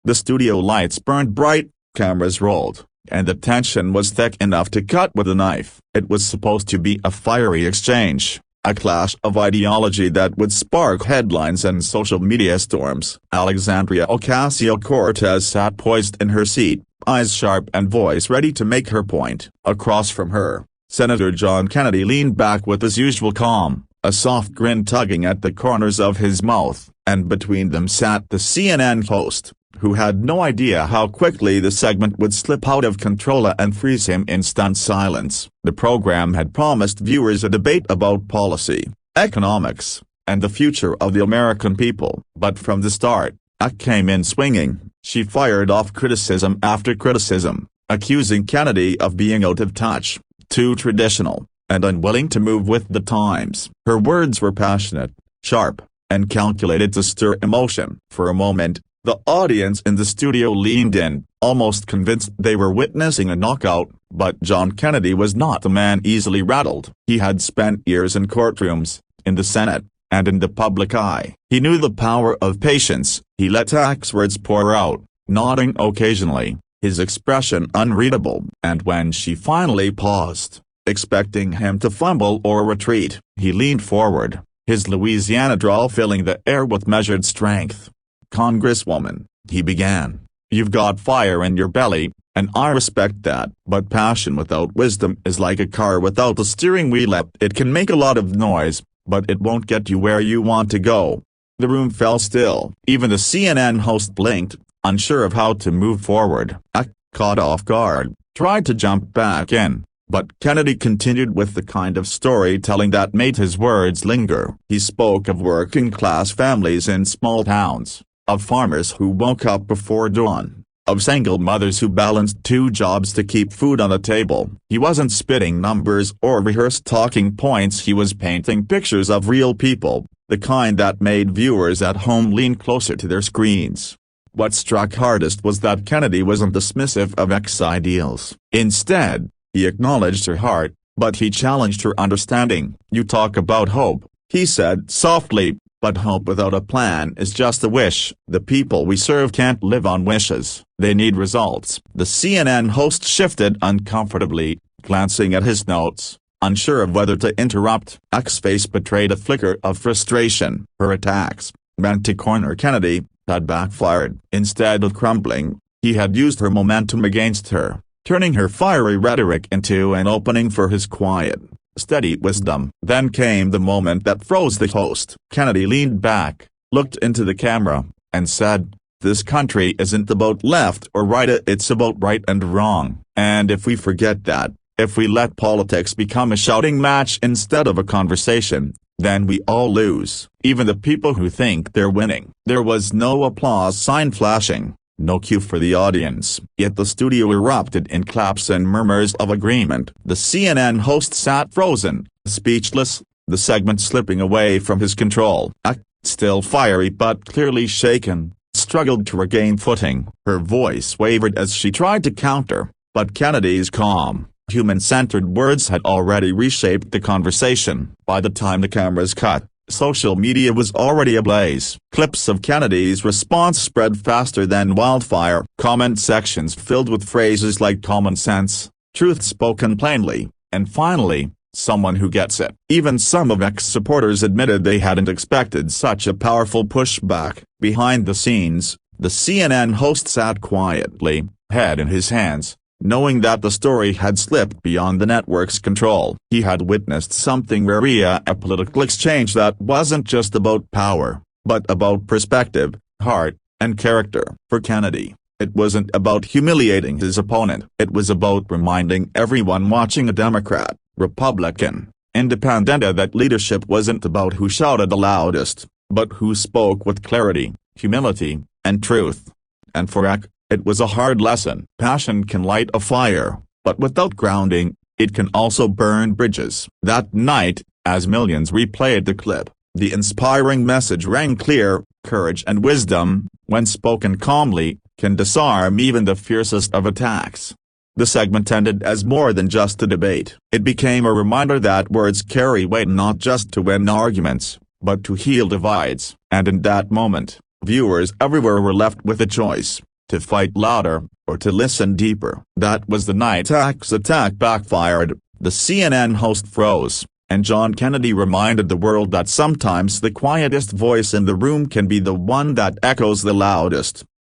The studio lights burned bright, cameras rolled, and the tension was thick enough to cut with a knife. It was supposed to be a fiery exchange, a clash of ideology that would spark headlines and social media storms. Alexandria Ocasio-Cortez sat poised in her seat, eyes sharp and voice ready to make her point. Across from her, Senator John Kennedy leaned back with his usual calm, a soft grin tugging at the corners of his mouth, and between them sat the CNN host, who had no idea how quickly the segment would slip out of control and freeze him in stunned silence. The program had promised viewers a debate about policy, economics, and the future of the American people. But from the start, AOC came in swinging. She fired off criticism after criticism, accusing Kennedy of being out of touch, too traditional, and unwilling to move with the times. Her words were passionate, sharp, and calculated to stir emotion. For a moment, the audience in the studio leaned in, almost convinced they were witnessing a knockout, but John Kennedy was not a man easily rattled. He had spent years in courtrooms, in the Senate, and in the public eye. He knew the power of patience. He let AOC's words pour out, nodding occasionally, his expression unreadable. And when she finally paused, expecting him to fumble or retreat, he leaned forward, his Louisiana drawl filling the air with measured strength. "Congresswoman," he began, "you've got fire in your belly, and I respect that. But passion without wisdom is like a car without a steering wheel. It can make a lot of noise, but it won't get you where you want to go." The room fell still. Even the CNN host blinked, unsure of how to move forward. AOC, caught off guard, tried to jump back in, but Kennedy continued with the kind of storytelling that made his words linger. He spoke of working-class families in small towns, of farmers who woke up before dawn, of single mothers who balanced two jobs to keep food on the table. He wasn't spitting numbers or rehearsed talking points. He was painting pictures of real people, the kind that made viewers at home lean closer to their screens. What struck hardest was that Kennedy wasn't dismissive of AOC's ideals. Instead, he acknowledged her heart, but he challenged her understanding. "You talk about hope," he said softly, "but hope without a plan is just a wish. The people we serve can't live on wishes, they need results." The CNN host shifted uncomfortably, glancing at his notes, unsure of whether to interrupt. AOC's face betrayed a flicker of frustration. Her attacks, meant to corner Kennedy, had backfired. Instead of crumbling, he had used her momentum against her, turning her fiery rhetoric into an opening for his quiet, steady wisdom. Then came the moment that froze the host. Kennedy leaned back, looked into the camera, and said, "This country isn't about left or right, it's about right and wrong. And if we forget that, if we let politics become a shouting match instead of a conversation, then we all lose, even the people who think they're winning." There was no applause sign flashing, no cue for the audience, yet the studio erupted in claps and murmurs of agreement. The CNN host sat frozen, speechless, the segment slipping away from his control. AOC, still fiery but clearly shaken, struggled to regain footing. Her voice wavered as she tried to counter, but Kennedy's calm, human-centered words had already reshaped the conversation. By the time the cameras cut, social media was already ablaze. Clips of Kennedy's response spread faster than wildfire. Comment sections filled with phrases like "common sense," "truth spoken plainly," and finally, "someone who gets it." Even some of AOC's supporters admitted they hadn't expected such a powerful pushback. Behind the scenes, the CNN host sat quietly, head in his hands, knowing that the story had slipped beyond the network's control. He had witnessed something rare, a political exchange that wasn't just about power, but about perspective, heart, and character. For Kennedy, it wasn't about humiliating his opponent. It was about reminding everyone watching, a Democrat, Republican, Independent, that leadership wasn't about who shouted the loudest, but who spoke with clarity, humility, and truth. And for AOC, it was a hard lesson. Passion can light a fire, but without grounding, it can also burn bridges. That night, as millions replayed the clip, the inspiring message rang clear: courage and wisdom, when spoken calmly, can disarm even the fiercest of attacks. The segment ended as more than just a debate. It became a reminder that words carry weight, not just to win arguments, but to heal divides. And in that moment, viewers everywhere were left with a choice. to fight louder, or to listen deeper. That was the night Axe attack backfired. The CNN host froze, and John Kennedy reminded the world that sometimes the quietest voice in the room can be the one that echoes the loudest.